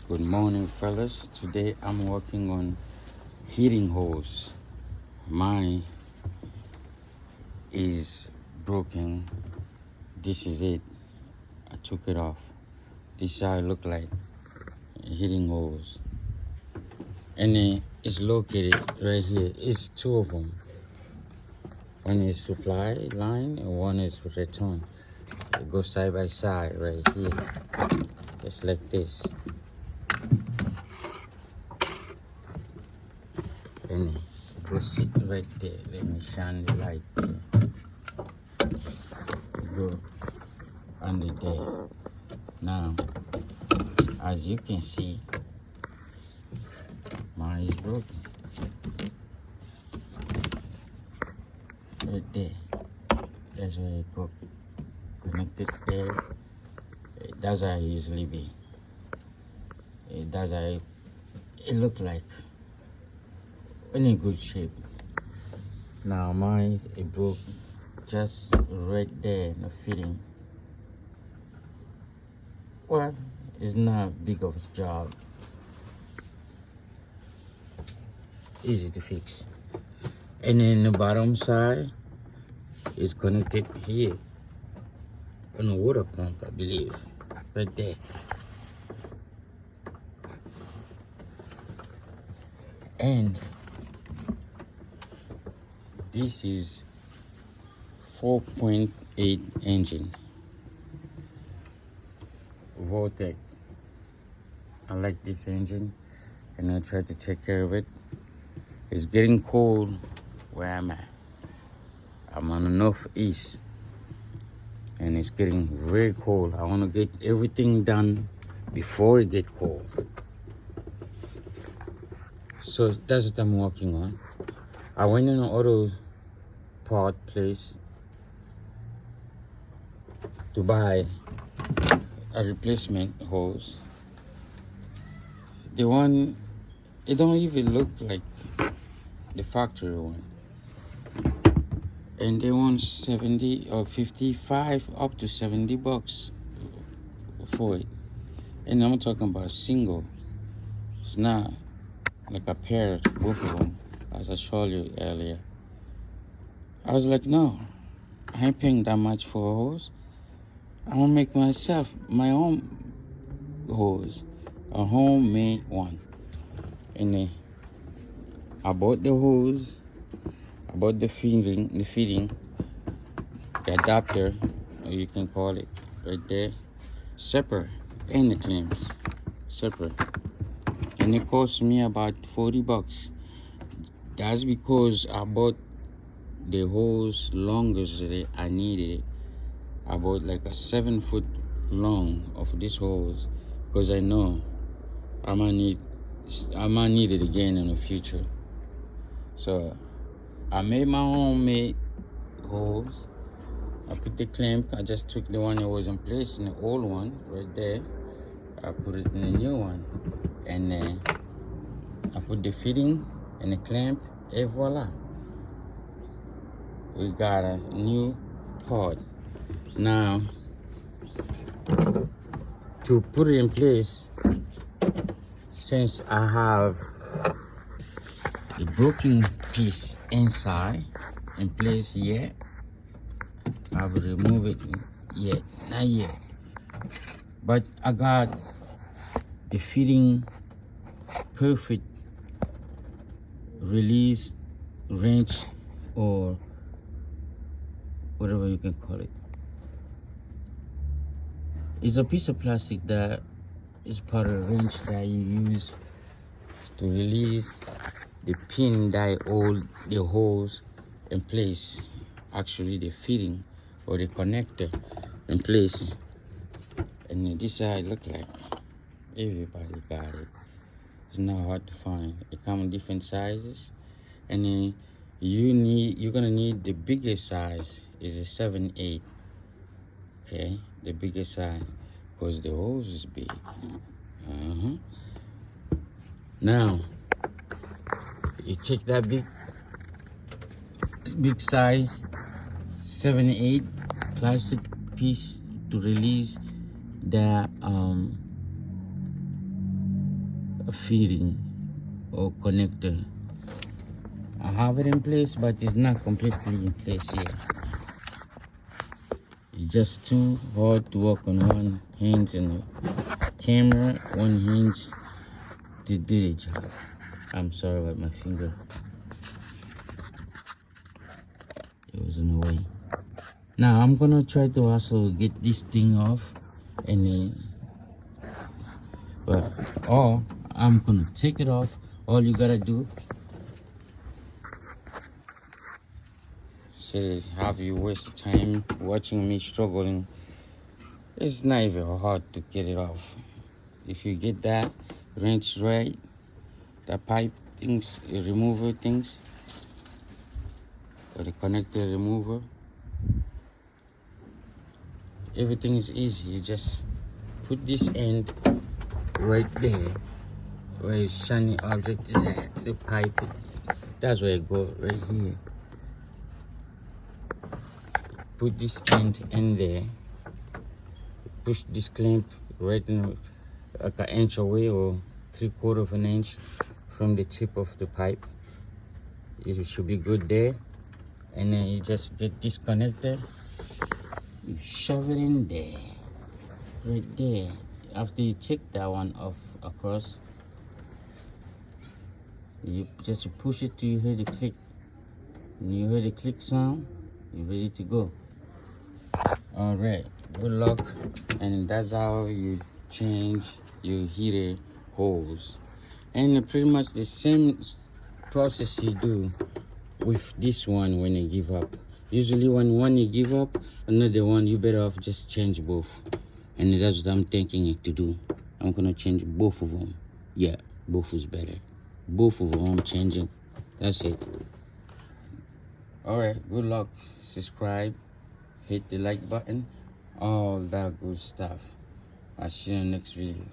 Good morning, fellas. Today I'm working on heating hose. Mine is broken. This is it. I took it off. This is how it look like. Heating hose. And it's located right here. It's two of them. One is supply line and one is return. It goes side by side right here. Just like this. And go sit right there. Let me shine the light there. Go under there. Now, as you can see, mine is broken. Right there. That's where it go connected there. That's how it usually be. That's how it look like. In a good shape. Now mine it broke just right there in the fitting. Well, it's not big of a job. Easy to fix. And then the bottom side is connected here on a water pump, I believe. Right there. And this is 4.8 engine. Vortec. I like this engine and I try to take care of it. It's getting cold where I'm at. I'm on the northeast and it's getting very cold. I want to get everything done before it gets cold. So that's what I'm working on. I went in an auto part place to buy a replacement hose. The one, it don't even look like the factory one. And they want 70 or 55 up to 70 bucks for it. And I'm talking about single. It's not like a pair, both of them, as I showed you earlier. I was like, no, I ain't paying that much for a hose. I'm gonna make myself my own hose, a homemade one. And I bought the hose, I bought the feeding, the adapter, or you can call it, right there, separate, and the clamps, separate. And it cost me about 40 bucks. That's because I bought the hose longer than I needed it. I bought like a 7 foot long of this hose because I know I might need it again in the future. So I made my homemade hose. I put the clamp. I just took the one that was in place in the old one right there. I put it in the new one, and I put the fitting and the clamp, and voila, we got a new part. Now to put it in place, since I have the broken piece inside in place yet, I will remove it yet, not yet, but I got the fitting perfect release wrench or whatever you can call it. It's a piece of plastic that is part of the wrench that you use to release the pin that hold the hose in place, actually the fitting or the connector in place. And this is how it look like. Everybody got it. It's not hard to find. It comes in different sizes, and then you're gonna need the biggest size is a 7/8. Okay, the biggest size because the hose is big. Now you take that big size 7/8 plastic piece to release the feeding or connector. I have it in place, but it's not completely in place yet. It's just too hard to work on one hand and the camera, one hand to do the job. I'm sorry about my finger. It was in the way. Now I'm gonna try to also get this thing off, and then, or I'm gonna take it off. All you gotta do, say, have you waste time watching me struggling? It's not even hard to get it off. If you get that wrench right, the pipe things, the remover things, or the connector remover, everything is easy. You just put this end right there where your shiny object is at, the pipe. That's where it goes, right here. Put this end in there. Push this clamp right in like an inch away or 3/4 of an inch from the tip of the pipe. It should be good there. And then you just get this connector, you shove it in there, right there. After you take that one off across, you just push it till you hear the click. When you hear the click sound, you're ready to go. All right, good luck. And that's how you change your heater hose. And pretty much the same process you do with this one when you give up. Usually when one you give up, another one you better off just change both. And that's what I'm thinking to do. I'm gonna change both of them. Yeah, both is better. Both of them I'm changing. That's it. All right, good luck. Subscribe, hit the like button, all that good stuff. I'll see you in the next video.